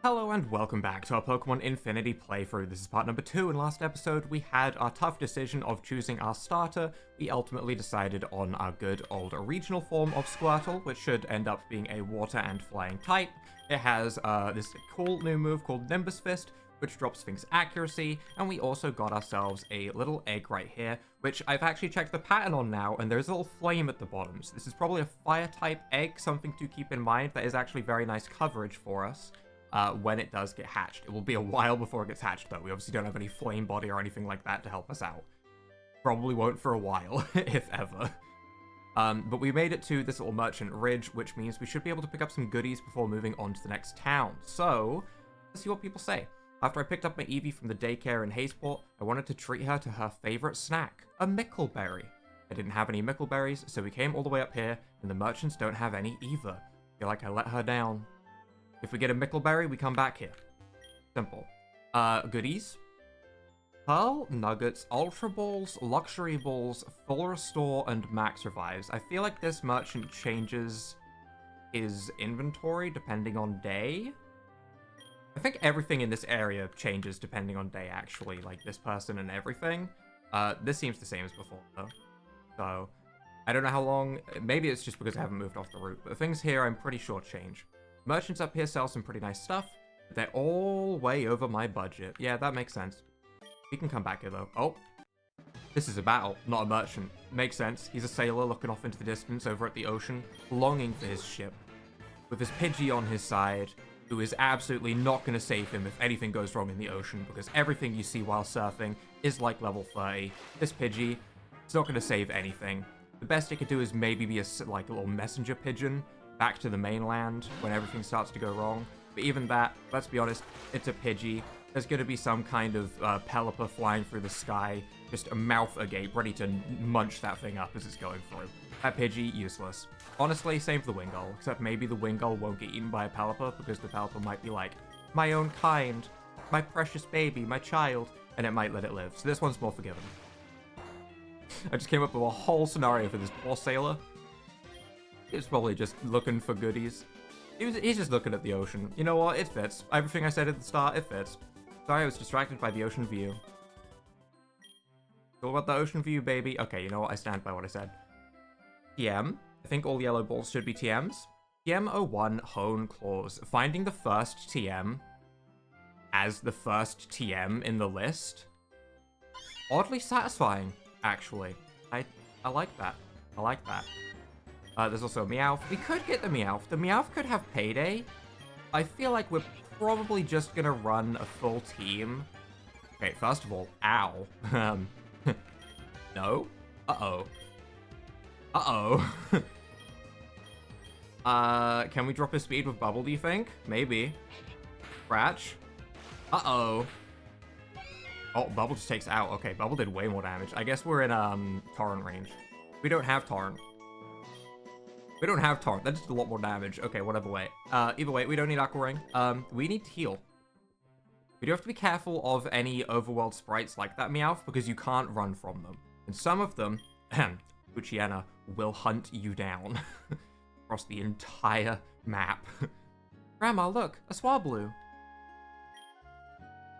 Hello and welcome back to our Pokemon Infinity playthrough. This is part number 2. In last episode, we had our tough decision of choosing our starter. We ultimately decided on our good old regional form of Squirtle, which should end up being a water and flying type. It has this cool new move called Nimbus Fist, which drops things accuracy, and we also got ourselves a little egg right here, which I've actually checked the pattern on now, and there's a little flame at the bottom. So this is probably a fire type egg, something to keep in mind. That is actually very nice coverage for us. When it does get hatched. It will be a while before it gets hatched, though. We obviously don't have any flame body or anything like that to help us out. Probably won't for a while, if ever. But we made it to this little merchant ridge, which means we should be able to pick up some goodies before moving on to the next town. So, let's see what people say. After I picked up my Eevee from the daycare in Hazeport, I wanted to treat her to her favorite snack, a Mickleberry. I didn't have any Mickleberries, so we came all the way up here, and the merchants don't have any either. I feel like I let her down. If we get a Mickleberry, we come back here. Simple. Goodies. Pearl Nuggets, Ultra Balls, Luxury Balls, Full Restore, and Max Revives. I feel like this merchant changes his inventory depending on day. I think everything in this area changes depending on day, actually. Like, this person and everything. This seems the same as before, though. So, I don't know how long. Maybe it's just because I haven't moved off the route. But the things here, I'm pretty sure change. Merchants up here sell some pretty nice stuff. They're all way over my budget. Yeah, that makes sense. We can come back here, though. Oh. This is a battle, not a merchant. Makes sense. He's a sailor looking off into the distance over at the ocean, longing for his ship. With his Pidgey on his side, who is absolutely not going to save him if anything goes wrong in the ocean, because everything you see while surfing is like level 30. This Pidgey is not going to save anything. The best it could do is maybe be a little messenger pigeon back to the mainland when everything starts to go wrong. But even that, let's be honest, it's a Pidgey. There's going to be some kind of Pelipper flying through the sky, just a mouth agape, ready to munch that thing up as it's going through. That Pidgey, useless. Honestly, same for the Wingull, except maybe the Wingull won't get eaten by a Pelipper, because the Pelipper might be like, my own kind, my precious baby, my child, and it might let it live. So this one's more forgiving. I just came up with a whole scenario for this poor sailor. He's probably just looking for goodies. He's just looking at the ocean. You know what? It fits. Everything I said at the start, it fits. Sorry, I was distracted by the ocean view. It's all about the ocean view, baby. Okay, you know what? I stand by what I said. TM. I think all yellow balls should be TMs. TM01 Hone Claws. Finding the first TM as the first TM in the list. Oddly satisfying, actually. I like that. I like that. There's also a Meowth. We could get the Meowth. The Meowth could have Payday. I feel like we're probably just gonna run a full team. Okay, first of all, ow. No? Uh-oh. Uh-oh. Can we drop his speed with Bubble, do you think? Maybe. Scratch. Uh-oh. Oh, Bubble just takes out. Okay, Bubble did way more damage. I guess we're in, Torrent range. We don't have Torrent. We don't have Torrent. That just did a lot more damage. Okay, whatever way. Either way, we don't need Aqua Ring. We need to heal. We do have to be careful of any overworld sprites like that Meowth, because you can't run from them. And some of them, Luciana, will hunt you down. Across the entire map. Grandma, look! A Swablu!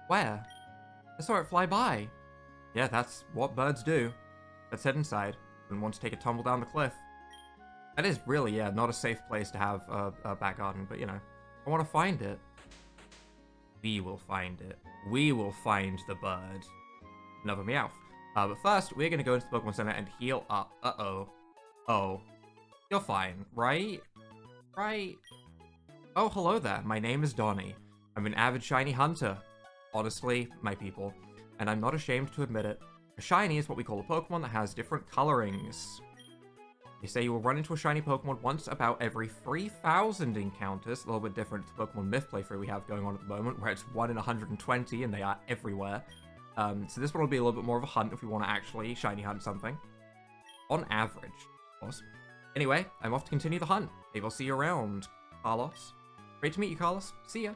Where? I saw it fly by. Yeah, that's what birds do. Let's head inside. And want to take a tumble down the cliff. That is really, yeah, not a safe place to have a back garden, but, you know, I want to find it. We will find it. We will find the bird. Another Meowth. But first, we're going to go into the Pokemon Center and heal up. Uh-oh. Oh. You're fine, right? Right? Oh, hello there. My name is Donnie. I'm an avid shiny hunter. Honestly, my people. And I'm not ashamed to admit it. A shiny is what we call a Pokemon that has different colorings. They say you will run into a shiny Pokemon once about every 3,000 encounters. A little bit different to the Pokemon Myth playthrough we have going on at the moment, where it's 1 in 120 and they are everywhere. So this one will be a little bit more of a hunt if we want to actually shiny hunt something. On average, of course. Anyway, I'm off to continue the hunt. Maybe I'll see you around, Carlos. Great to meet you, Carlos. See ya.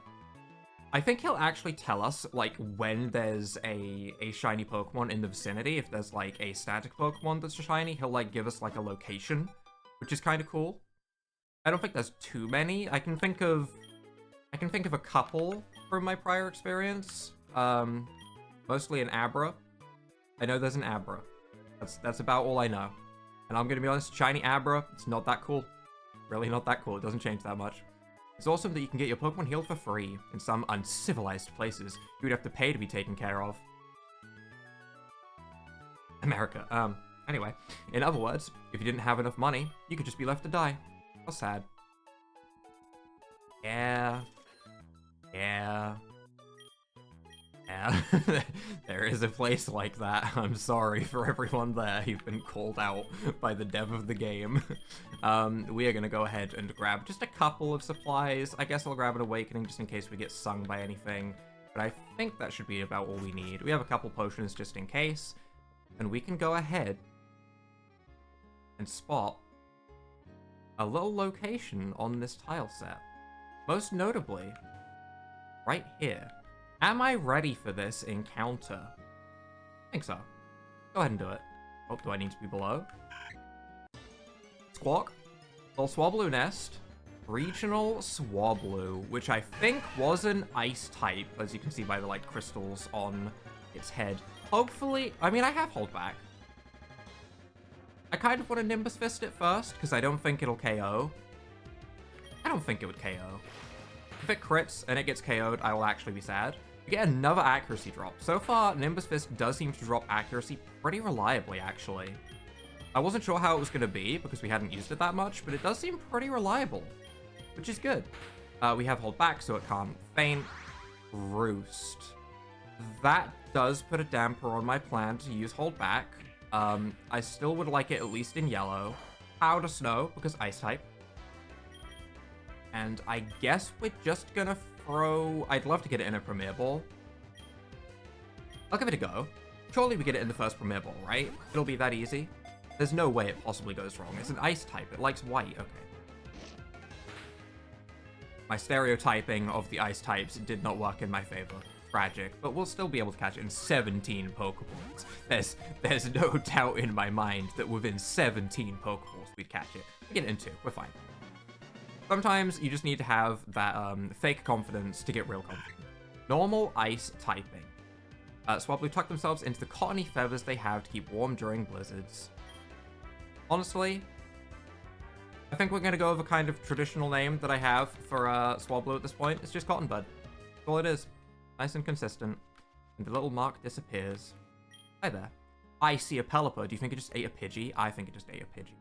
I think he'll actually tell us, like, when there's a shiny Pokemon in the vicinity. If there's, like, a static Pokemon that's shiny, he'll, like, give us, like, a location, which is kind of cool. I don't think there's too many. I can think of I can think of a couple from my prior experience. Mostly an Abra. I know there's an Abra. That's about all I know. And I'm gonna be honest, shiny Abra, it's not that cool. Really not that cool. It doesn't change that much. It's awesome that you can get your Pokemon healed for free. In some uncivilized places, you would have to pay to be taken care of. America. Anyway, in other words, if you didn't have enough money, you could just be left to die. How sad. Yeah. There is a place like that. I'm sorry for everyone there. You've been called out by the dev of the game. We are gonna go ahead and grab just a couple of supplies. I guess I'll grab an Awakening just in case we get stung by anything. But I think that should be about all we need. We have a couple potions just in case. And we can go ahead and spot a little location on this tile set. Most notably, right here. Am I ready for this encounter? I think so. Go ahead and do it. Oh, do I need to be below? Squawk. Little Swablu nest. Regional Swablu, which I think was an ice type, as you can see by the, like, crystals on its head. Hopefully, I mean, I have hold back. I kind of want to Nimbus Fist it first, because I don't think it'll KO. I don't think it would KO. If it crits and it gets KO'd, I will actually be sad. We get another accuracy drop. So far, Nimbus Fist does seem to drop accuracy pretty reliably, actually. I wasn't sure how it was going to be, because we hadn't used it that much, but it does seem pretty reliable, which is good. We have hold back, so it can't faint. Roost. That does put a damper on my plan to use hold back. I still would like it at least in yellow. Powder Snow, because ice type. And I guess we're just gonna throw... I'd love to get it in a Premier Ball. I'll give it a go. Surely we get it in the first Premier Ball, right? It'll be that easy. There's no way it possibly goes wrong. It's an ice type. It likes white. Okay. My stereotyping of the ice types did not work in my favor. Tragic. But we'll still be able to catch it in 17 Pokeballs. There's no doubt in my mind that within 17 Pokeballs we'd catch it. We get it in 2. We're fine. Sometimes you just need to have that fake confidence to get real confident. Normal ice typing. Swablu tuck themselves into the cottony feathers they have to keep warm during blizzards. Honestly, I think we're going to go with a kind of traditional name that I have for Swablu at this point. It's just Cotton Bud. That's all it is. Nice and consistent. And the little mark disappears. Hi there. I see a Pelipper. Do you think it just ate a Pidgey? I think it just ate a Pidgey.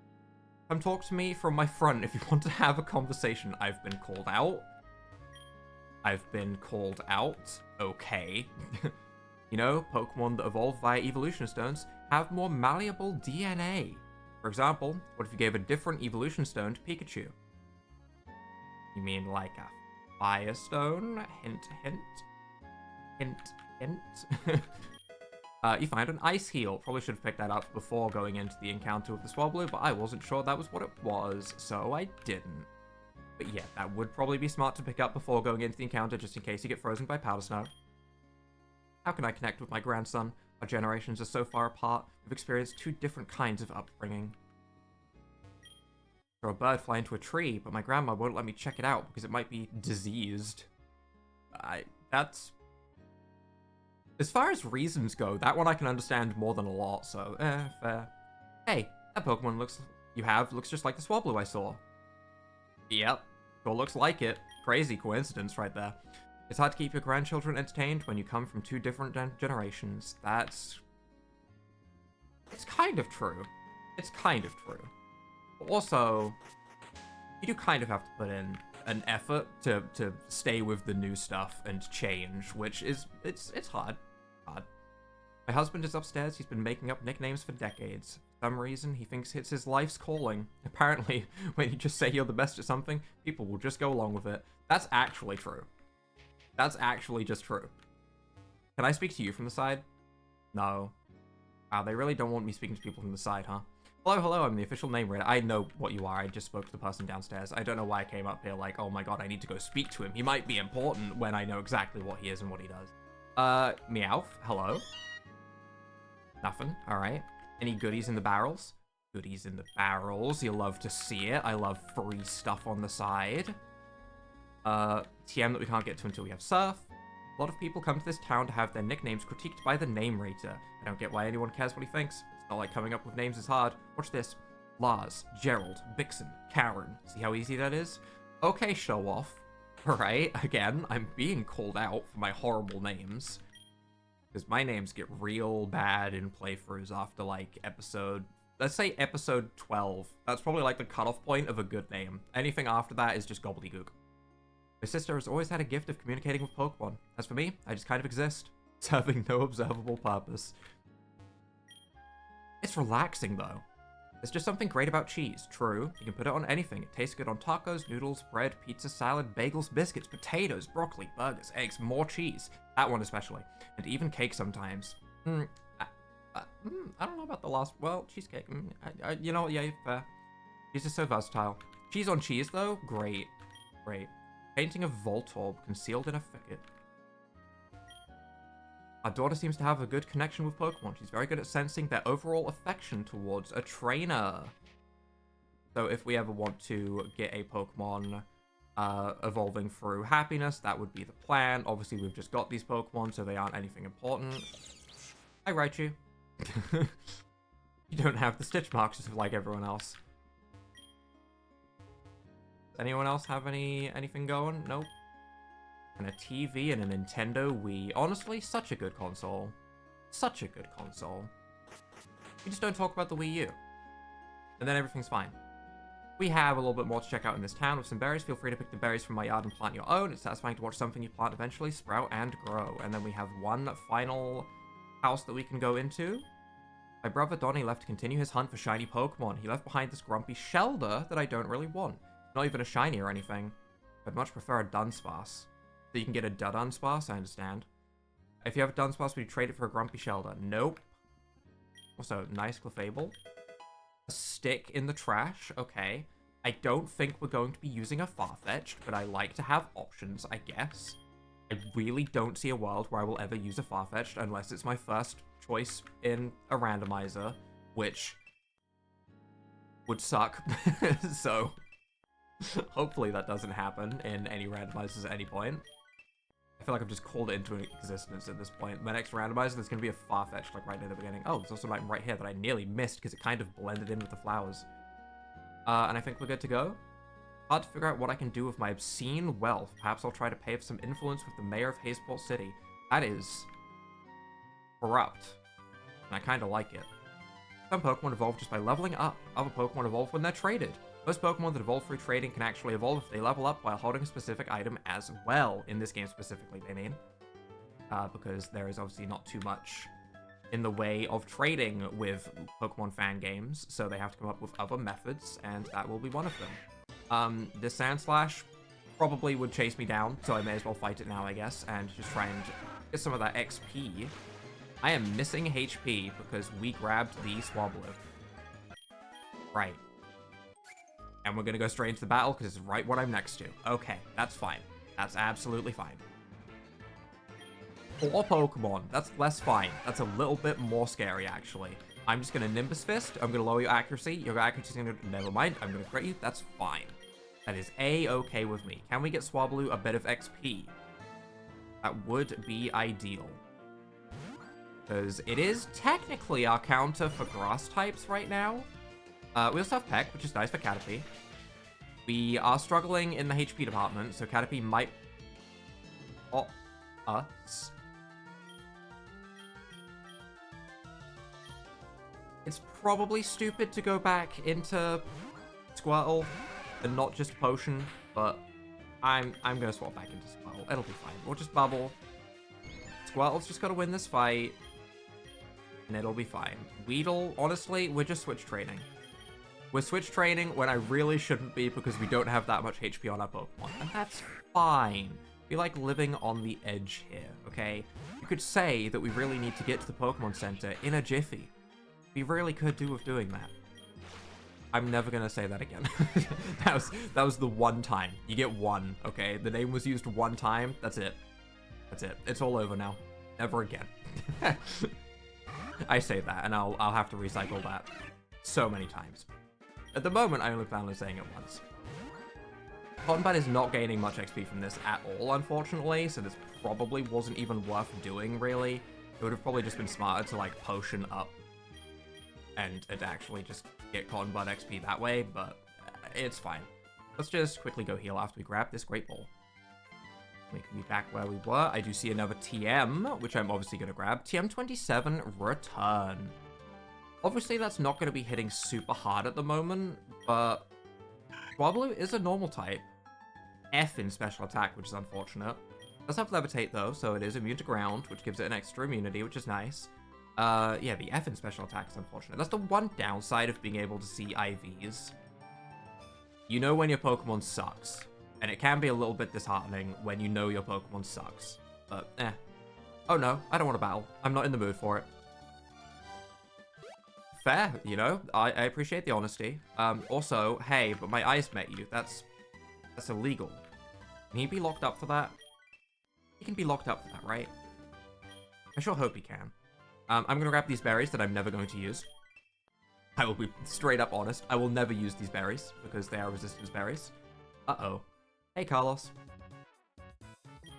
Come talk to me from my front if you want to have a conversation. I've been called out. I've been called out. Okay. You know, Pokemon that evolve via evolution stones have more malleable DNA. For example, what if you gave a different evolution stone to Pikachu? You mean like a Firestone? Hint, hint. Hint, hint. You find an Ice Heal. Probably should have picked that up before going into the encounter with the Swablu, but I wasn't sure that was what it was, so I didn't. But yeah, that would probably be smart to pick up before going into the encounter, just in case you get frozen by Powder Snow. How can I connect with my grandson? Our generations are so far apart. We've experienced 2 different kinds of upbringing. Saw a bird fly into a tree, but my grandma won't let me check it out because it might be diseased. That's... As far as reasons go, that one I can understand more than a lot, so, fair. Hey, that Pokemon looks just like the Swablu I saw. Yep, sure looks like it. Crazy coincidence right there. It's hard to keep your grandchildren entertained when you come from 2 different generations. It's kind of true. It's kind of true. But also, you do kind of have to put in an effort to stay with the new stuff and change, which is, it's hard. My husband is upstairs. He's been making up nicknames for decades. For some reason, he thinks it's his life's calling. Apparently, when you just say you're the best at something, people will just go along with it. That's actually true. That's actually just true. Can I speak to you from the side? No. Wow, they really don't want me speaking to people from the side, huh? Hello, I'm the official name reader. I know what you are. I just spoke to the person downstairs. I don't know why I came up here like, oh my god, I need to go speak to him. He might be important when I know exactly what he is and what he does. Meowth, hello? Nothing, alright. Any goodies in the barrels? Goodies in the barrels. You love to see it. I love free stuff on the side. TM that we can't get to until we have Surf. A lot of people come to this town to have their nicknames critiqued by the name rater. I don't get why anyone cares what he thinks. It's not like coming up with names is hard. Watch this. Lars, Gerald, Vixen, Karen. See how easy that is? Okay, show off. Alright, again, I'm being called out for my horrible names. Because my names get real bad in playthroughs after, like, let's say episode 12. That's probably, like, the cutoff point of a good name. Anything after that is just gobbledygook. My sister has always had a gift of communicating with Pokemon. As for me, I just kind of exist, serving no observable purpose. It's relaxing, though. There's just something great about cheese. True, you can put it on anything. It tastes good on tacos, noodles, bread, pizza, salad, bagels, biscuits, potatoes, broccoli, burgers, eggs, more cheese. That one especially. And even cake sometimes. I don't know about the last... Well, cheesecake. You know what? Yeah, fair. Cheese is so versatile. Cheese on cheese, though? Great. Great. Painting a Voltorb concealed in a thicket. Our daughter seems to have a good connection with Pokemon. She's very good at sensing their overall affection towards a trainer. So if we ever want to get a Pokemon evolving through happiness, that would be the plan. Obviously, we've just got these Pokemon, so they aren't anything important. I write you. You don't have the stitch marks just like everyone else. Does anyone else have anything going? Nope. And a TV and a Nintendo Wii. Honestly, such a good console. Such a good console. We just don't talk about the Wii U. And then everything's fine. We have a little bit more to check out in this town with some berries. Feel free to pick the berries from my yard and plant your own. It's satisfying to watch something you plant eventually sprout and grow. And then we have one final house that we can go into. My brother Donnie left to continue his hunt for shiny Pokemon. He left behind this grumpy Shelder that I don't really want. Not even a shiny or anything. I'd much prefer a Dunsparce. So you can get a Dunsparce, I understand. If you have a Dunsparce, would you trade it for a grumpy Shelder? Nope. Also, nice Clefable. A stick in the trash, okay. I don't think we're going to be using a Farfetch'd, but I like to have options, I guess. I really don't see a world where I will ever use a Farfetch'd unless it's my first choice in a randomizer, which would suck. So, hopefully that doesn't happen in any randomizers at any point. I feel like I've just called it into existence at this point. My next randomizer, there's going to be a Farfetch'd, like, right near the beginning. Oh, there's also an item right here that I nearly missed because it kind of blended in with the flowers. And I think we're good to go. Hard to figure out what I can do with my obscene wealth. Perhaps I'll try to pay for some influence with the mayor of Hazeport City. That is corrupt. And I kind of like it. Some Pokemon evolve just by leveling up. Other Pokemon evolve when they're traded. Most Pokemon that evolve through trading can actually evolve if they level up while holding a specific item as well. In this game specifically, they mean. Because there is obviously not too much in the way of trading with Pokemon fan games, so they have to come up with other methods, and that will be one of them. This Sandslash probably would chase me down, so I may as well fight it now, I guess, and just try and get some of that XP. I am missing HP because we grabbed the Swablu. Right. And we're going to go straight into the battle because it's right what I'm next to. Okay, that's fine. That's absolutely fine. 4 Pokemon. That's less fine. That's a little bit more scary, actually. I'm just going to Nimbus Fist. I'm going to lower your accuracy. Your accuracy is going to... Never mind. I'm going to crit you. That's fine. That is A-okay with me. Can we get Swablu a bit of XP? That would be ideal. Because it is technically our counter for grass types right now. We also have Peck, which is nice for Caterpie. We are struggling in the HP department, so Caterpie might... us. It's probably stupid to go back into Squirtle and not just Potion, but I'm gonna swap back into Squirtle. It'll be fine. We'll just Bubble. Squirtle's just gotta win this fight, and it'll be fine. Weedle, honestly, we're just switch training. We're switch training when I really shouldn't be because we don't have that much HP on our Pokemon, and that's fine. We like living on the edge here, okay? You could say that we really need to get to the Pokemon Center in a jiffy. We really could do with doing that. I'm never gonna say that again. that was the one time. You get one, okay? The name was used one time. That's it. That's it. It's all over now. Never again. I say that, and I'll have to recycle that so many times. At the moment, I only plan on saying it once. Cotton Bud is not gaining much XP from this at all, unfortunately, so this probably wasn't even worth doing, really. It would have probably just been smarter to, like, potion up and actually just get Cotton Bud XP that way, but it's fine. Let's just quickly go heal after we grab this Great Ball. We can be back where we were. I do see another TM, which I'm obviously going to grab. TM27, Return. Obviously, that's not going to be hitting super hard at the moment, but Swablu is a normal type. F in special attack, which is unfortunate. It does have Levitate, though, so it is immune to ground, which gives it an extra immunity, which is nice. Yeah, the F in special attack is unfortunate. That's the one downside of being able to see IVs. You know when your Pokemon sucks. And it can be a little bit disheartening when you know your Pokemon sucks. But, oh no, I don't want to battle. I'm not in the mood for it. Fair, you know? I appreciate the honesty. Also, hey, but my eyes met you. That's illegal. Can he be locked up for that? He can be locked up for that, right? I sure hope he can. I'm gonna grab these berries that I'm never going to use. I will be straight up honest. I will never use these berries because they are resistance berries. Uh-oh. Hey, Carlos.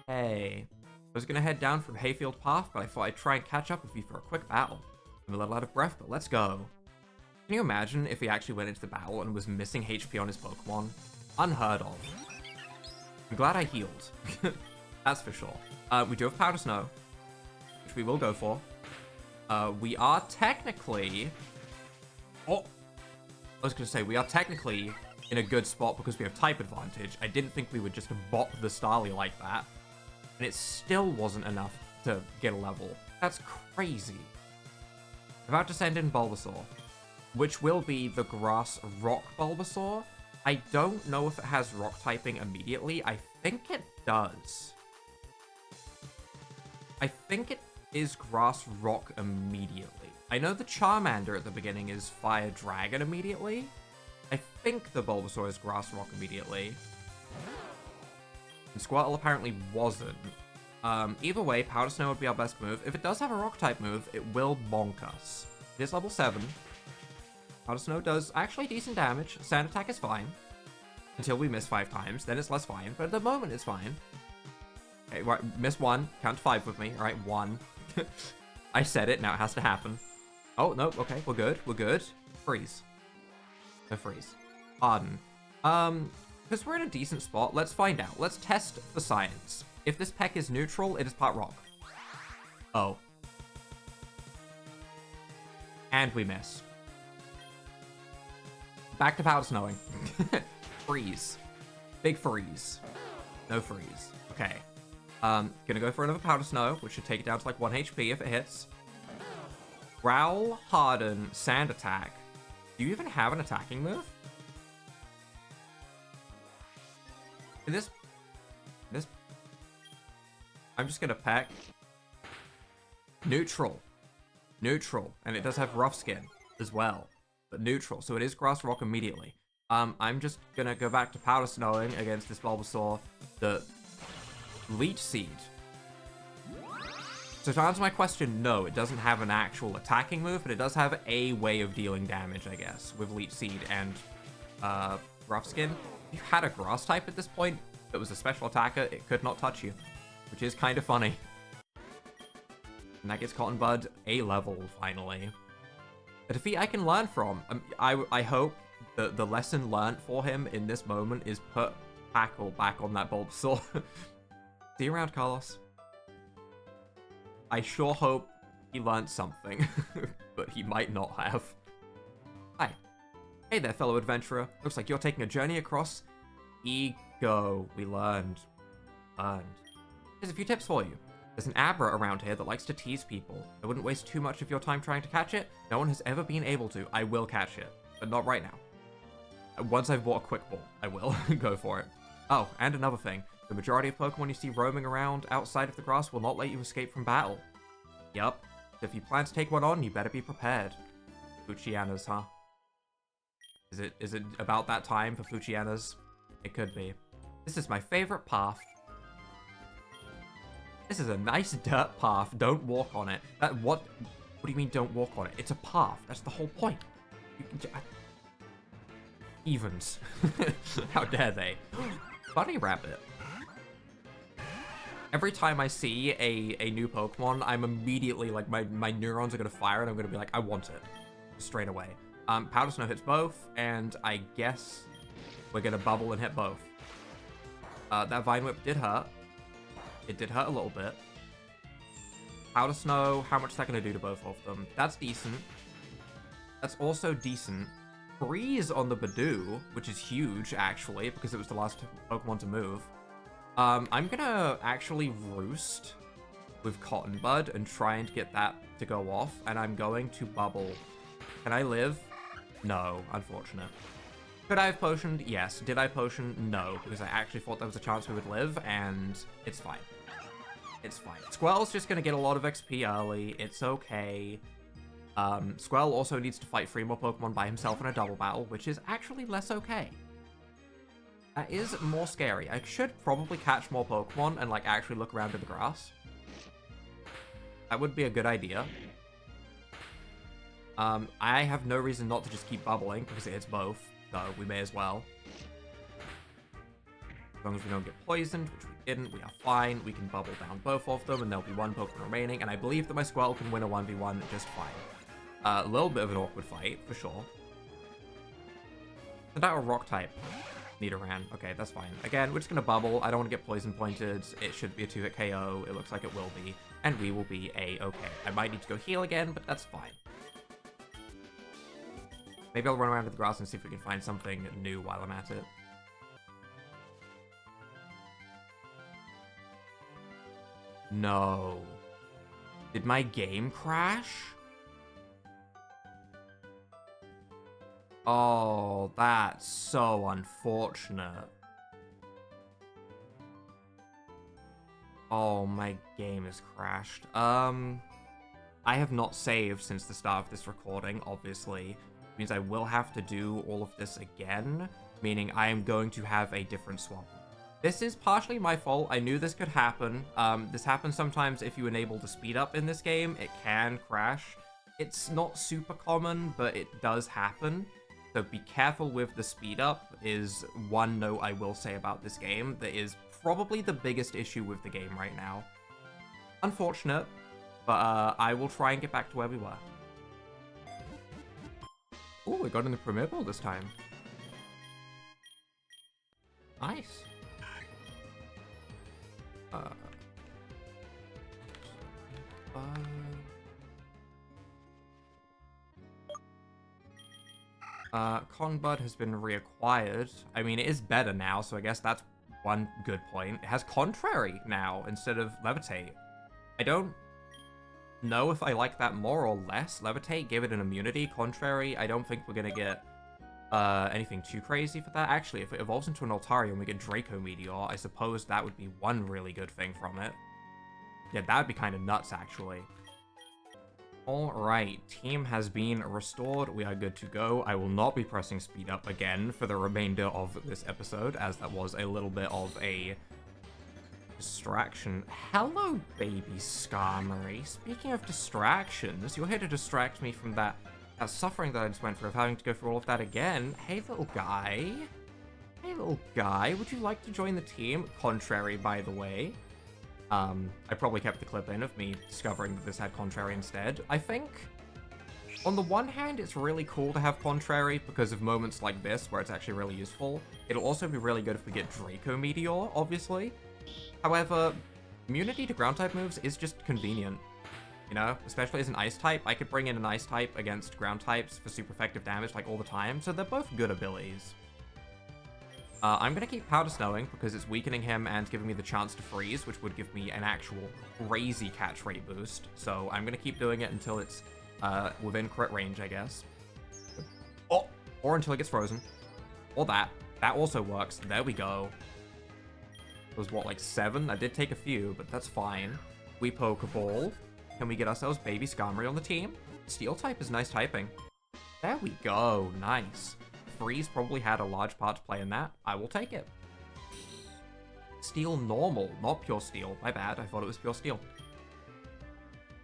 Hey. I was gonna head down from Hayfield Path, but I thought I'd try and catch up with you for a quick battle. I'm a little out of breath, but let's go. Can you imagine if he actually went into the battle and was missing HP on his Pokemon? Unheard of. I'm glad I healed. That's for sure. We do have Powder Snow, which we will go for. We are technically... Oh! I was gonna say, we are technically in a good spot because we have type advantage. I didn't think we would just bop the Starly like that. And it still wasn't enough to get a level. That's crazy. About to send in Bulbasaur, which will be the Grass Rock Bulbasaur. I don't know if it has Rock typing immediately. I think it does. I think it is Grass Rock immediately. I know the Charmander at the beginning is Fire Dragon immediately. I think the Bulbasaur is Grass Rock immediately. And Squirtle apparently wasn't. Either way, Powder Snow would be our best move. If it does have a Rock type move, it will bonk us. It is level 7. Powder Snow does actually decent damage. Sand Attack is fine. Until we miss 5 times, then it's less fine. But at the moment, it's fine. Okay, right, miss 1. Count to 5 with me. All right, 1. I said it, now it has to happen. Oh, no, okay, we're good, we're good. Freeze. No freeze. Harden. Because we're in a decent spot, let's find out. Let's test the science. If this peck is neutral, it is part rock. Oh. And we miss. Back to Powder Snowing. Freeze. Big freeze. No freeze. Okay. Gonna go for another Powder Snow, which should take it down to like 1 HP if it hits. Growl, Harden, Sand Attack. Do you even have an attacking move? This... I'm just gonna peck. Neutral. Neutral. And it does have Rough Skin as well. But neutral. So it is Grass Rock immediately. I'm just gonna go back to Powder Snowing against this Bulbasaur. The Leech Seed. So to answer my question, no, it doesn't have an actual attacking move, but it does have a way of dealing damage, I guess, with Leech Seed and Rough Skin. If you had a Grass type at this point that was a special attacker, it could not touch you, which is kind of funny. And that gets Cotton Bud a level, finally. A defeat I can learn from. I hope that the lesson learned for him in this moment is put Tackle back on that Bulbasaur. See you around, Carlos. I sure hope he learned something, but he might not have. Hi. Hey there, fellow adventurer. Looks like you're taking a journey across Ego. We learned. Here's a few tips for you. There's an Abra around here that likes to tease people. I wouldn't waste too much of your time trying to catch it. No one has ever been able to. I will catch it, but not right now. Once I've bought a Quick Ball, I will go for it. Oh, and another thing. The majority of Pokemon you see roaming around outside of the grass will not let you escape from battle. Yup. If you plan to take one on, you better be prepared. Fuchianas, huh? Is it about that time for Fuchianas? It could be. This is my favorite path. This is a nice dirt path. Don't walk on it. What do you mean don't walk on it? It's a path. That's the whole point. You can, Evens. How dare they? Bunny Rabbit. Every time I see a new Pokemon, I'm immediately, like, my neurons are gonna fire and I'm gonna be like, I want it. Straight away. Powder Snow hits both, and I guess we're gonna bubble and hit both. That Vine Whip did hurt. It did hurt a little bit. Powder Snow, how much is that gonna do to both of them? That's decent. That's also decent. Freeze on the Badoo, which is huge, actually, because it was the last Pokemon to move. I'm gonna actually Roost with Cotton Bud and try and get that to go off, and I'm going to Bubble. Can I live? No, unfortunate. Could I have potioned? Yes. Did I potion? No, because I actually thought there was a chance we would live, and it's fine. It's fine. Squirrel's just gonna get a lot of XP early. It's okay. Squirrel also needs to fight 3 more Pokemon by himself in a double battle, which is actually less okay. That is more scary. I should probably catch more Pokemon and, like, actually look around in the grass. That would be a good idea. I have no reason not to just keep bubbling, because it hits both, so we may as well. As long as we don't get poisoned, which we didn't, we are fine. We can bubble down both of them, and there'll be 1 Pokemon remaining, and I believe that my Squirrel can win a 1v1 just fine. A little bit of an awkward fight, for sure. Is that a rock type? Nidoran. Okay, that's fine. Again, we're just gonna bubble. I don't want to get poison pointed. It should be a 2-hit KO. It looks like it will be. And we will be A-okay. I might need to go heal again, but that's fine. Maybe I'll run around to the grass and see if we can find something new while I'm at it. No. Did my game crash? Oh, that's so unfortunate. Oh, my game has crashed. I have not saved since the start of this recording, obviously. It means I will have to do all of this again, meaning I am going to have a different swap. This is partially my fault. I knew this could happen. This happens sometimes if you enable the speed up in this game. It can crash. It's not super common, but it does happen. So be careful with the speed up is one note I will say about this game that is probably the biggest issue with the game right now. Unfortunate, but I will try and get back to where we were. Ooh, we got in the Premier Bowl this time. Nice. Cotton Bud has been reacquired. I mean, it is better now, so I guess that's one good point. It has Contrary now instead of Levitate. I don't know if I like that more or less. Levitate gave it an immunity. Contrary, I don't think we're gonna get anything too crazy for that. Actually, if it evolves into an Altaria and we get Draco Meteor, I suppose that would be one really good thing from it. Yeah, that would be kind of nuts, actually. Alright, team has been restored. We are good to go. I will not be pressing speed up again for the remainder of this episode, as that was a little bit of a distraction. Hello, baby Skarmory. Speaking of distractions, you're here to distract me from that suffering that I just went through of having to go through all of that again. Hey, little guy. Hey, little guy. Would you like to join the team? Contrary, by the way. I probably kept the clip in of me discovering that this had Contrary instead. I think, on the one hand, it's really cool to have Contrary because of moments like this where it's actually really useful. It'll also be really good if we get Draco Meteor, obviously. However, immunity to ground-type moves is just convenient. You know, especially as an ice type, I could bring in an ice type against ground types for super effective damage like all the time, so they're both good abilities. I'm gonna keep Powder Snowing because it's weakening him and giving me the chance to freeze, which would give me an actual crazy catch rate boost. So I'm gonna keep doing it until it's within crit range, I guess. Oh, or until it gets frozen. Or that. That also works. There we go. It was what, like 7? I did take a few, but that's fine. We Pokeball. Can we get ourselves baby Skarmory on the team? Steel type is nice typing. There we go. Nice. Freeze probably had a large part to play in that. I will take it. Steel normal, not pure steel. My bad, I thought it was pure steel.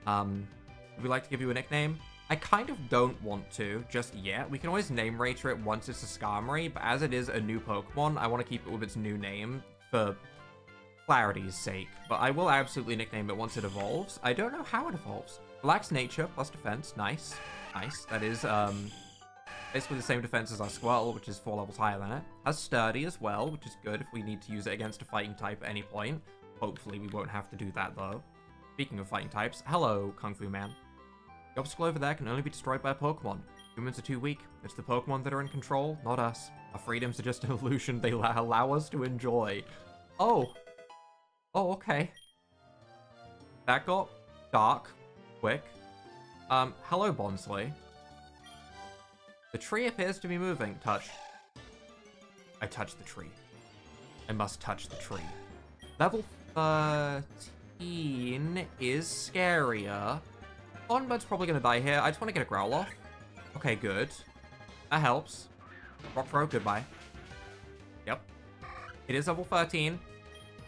Would we like to give you a nickname? I kind of don't want to just yet. We can always name rater it once it's a Skarmory, but as it is a new Pokemon, I want to keep it with its new name for clarity's sake. But I will absolutely nickname it once it evolves. I don't know how it evolves. Relaxed nature plus defense. Nice. Nice. That is basically the same defense as our Squirtle, which is 4 levels higher than it. Has sturdy as well, which is good if we need to use it against a fighting type at any point. Hopefully we won't have to do that though. Speaking of fighting types, hello, Kung Fu Man. The obstacle over there can only be destroyed by a Pokemon. Humans are too weak. It's the Pokemon that are in control, not us. Our freedoms are just an illusion they allow us to enjoy. Oh. Oh, okay. That got dark. Quick. Hello, Bonsley. The tree appears to be moving. Touch. I touched the tree. I must touch the tree. Level 13 is scarier. Onbud's probably going to die here. I just want to get a Growl off. Okay, good. That helps. Rock Throw, goodbye. Yep. It is level 13.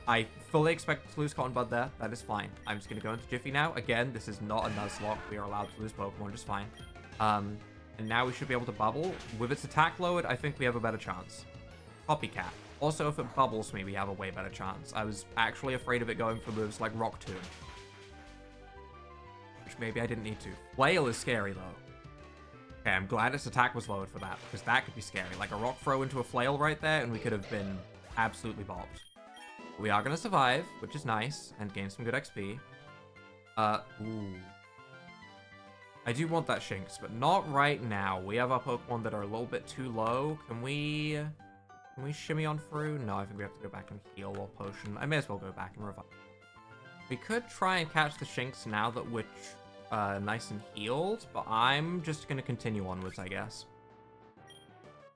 I fully expect to lose Cotton Bud there. That is fine. I'm just going to go into Jiffy now. Again, this is not a Nuzlocke. We are allowed to lose Pokemon just fine. And now we should be able to Bubble. With its attack lowered, I think we have a better chance. Copycat. Also, if it bubbles me, we have a way better chance. I was actually afraid of it going for moves like Rock Tomb. Which maybe I didn't need to. Flail is scary, though. Okay, I'm glad its attack was lowered for that, because that could be scary. Like a Rock Throw into a Flail right there, and we could have been absolutely bobbed. We are going to survive, which is nice, and gain some good XP. Ooh. I do want that Shinx, but not right now. We have our Pokemon that are a little bit too low. Can we shimmy on through? No, I think we have to go back and heal or potion. I may as well go back and revive. We could try and catch the Shinx now that we're nice and healed, but I'm just going to continue onwards, I guess.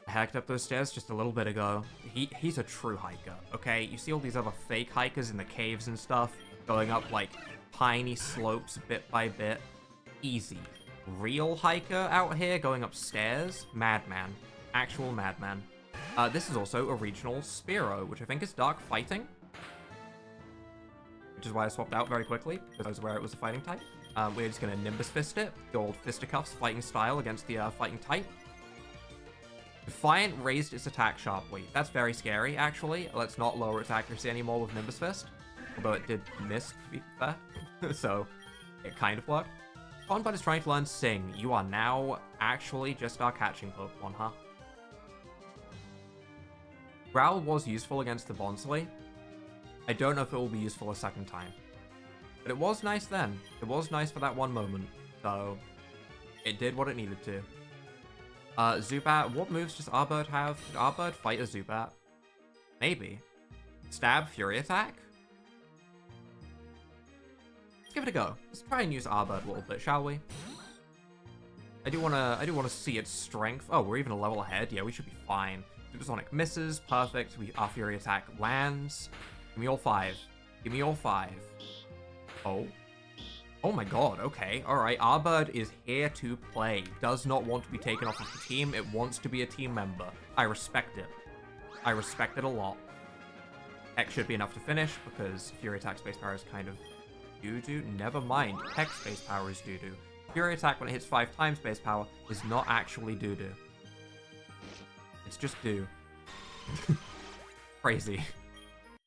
I hacked up those stairs just a little bit ago. He's a true hiker, okay? You see all these other fake hikers in the caves and stuff going up, like, tiny slopes bit by bit. Easy. Real hiker out here going upstairs? Madman. Actual madman. This is also a regional Spearow, which I think is Dark Fighting. Which is why I swapped out very quickly, because I was aware it was a fighting type. We're just going to Nimbus Fist it. The old Fisticuffs fighting style against the fighting type. Defiant raised its attack sharply. That's very scary, actually. Let's not lower its accuracy anymore with Nimbus Fist. Although it did miss, to be fair. So, it kind of worked. Conbud is trying to learn Sing. You are now actually just our catching Pokemon, huh? Growl was useful against the Bonsley. I don't know if it will be useful a second time. But it was nice then. It was nice for that one moment. So, it did what it needed to. Zubat, what moves does Arbird have? Did Arbird fight a Zubat? Maybe. Stab, Fury Attack? Let's give it a go. Let's try and use Arbird a little bit, shall we? I do wanna see its strength. Oh, we're even a level ahead. Yeah, we should be fine. Supersonic misses, perfect. Our Fury Attack lands. Give me all 5. Give me all 5. Oh. Oh my god, okay. Alright, Arbird is here to play. Does not want to be taken off of the team. It wants to be a team member. I respect it. I respect it a lot. Hex should be enough to finish, because Fury Attack Space Power is kind of doo-doo. Never mind. Hex Space Power is doo-doo. Fury Attack, when it hits 5 times Space Power, is not actually doo-doo. It's just do. Crazy.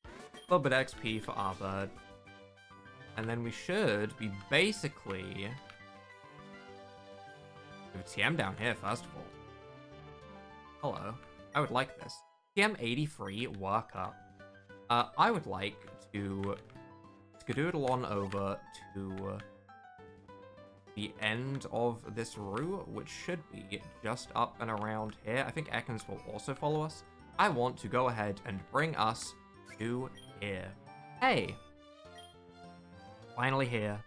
A little bit of XP for Arbird. And then we should be basically... Move TM down here, first of all. Hello. I would like this. TM 83 workup. I would like to skedoodle on over to the end of this route, which should be just up and around here. I think Ekans will also follow us. I want to go ahead and bring us to here. Hey! Finally here.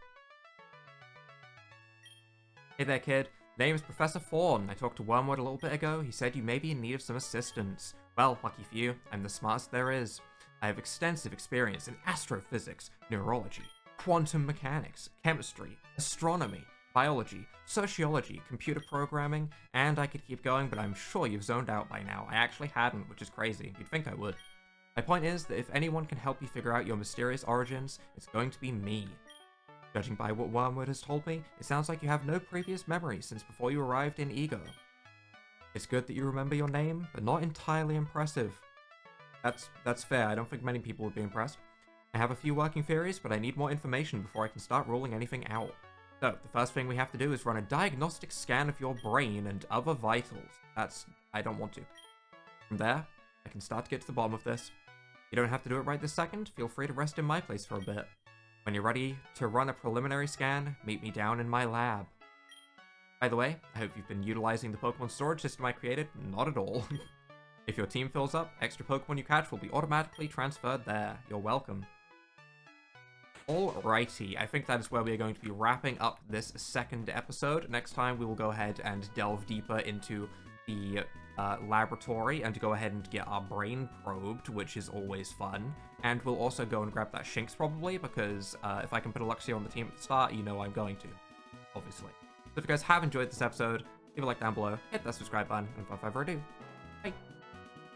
Hey there, kid. Name's Professor Thorn. I talked to Wormwood a little bit ago. He said you may be in need of some assistance. Well, lucky for you, I'm the smartest there is. I have extensive experience in astrophysics, neurology, quantum mechanics, chemistry, astronomy, biology, sociology, computer programming, and I could keep going, but I'm sure you've zoned out by now. I actually hadn't, which is crazy. You'd think I would. My point is that if anyone can help you figure out your mysterious origins, it's going to be me. Judging by what Wormwood has told me, it sounds like you have no previous memory since before you arrived in Ego. It's good that you remember your name, but not entirely impressive. That's fair, I don't think many people would be impressed. I have a few working theories, but I need more information before I can start ruling anything out. So, the first thing we have to do is run a diagnostic scan of your brain and other vitals. I don't want to. From there, I can start to get to the bottom of this. You don't have to do it right this second, feel free to rest in my place for a bit. When you're ready to run a preliminary scan, meet me down in my lab. By the way, I hope you've been utilizing the Pokemon storage system I created. Not at all. If your team fills up, extra Pokemon you catch will be automatically transferred there. You're welcome. Alrighty, I think that is where we are going to be wrapping up this second episode. Next time we will go ahead and delve deeper into the laboratory and to go ahead and get our brain probed, which is always fun. And we'll also go and grab that Shinx probably, because if I can put a Luxxra on the team at the start, you know I'm going to, obviously. So if you guys have enjoyed this episode, leave a like down below, hit that subscribe button, and without further ado, bye!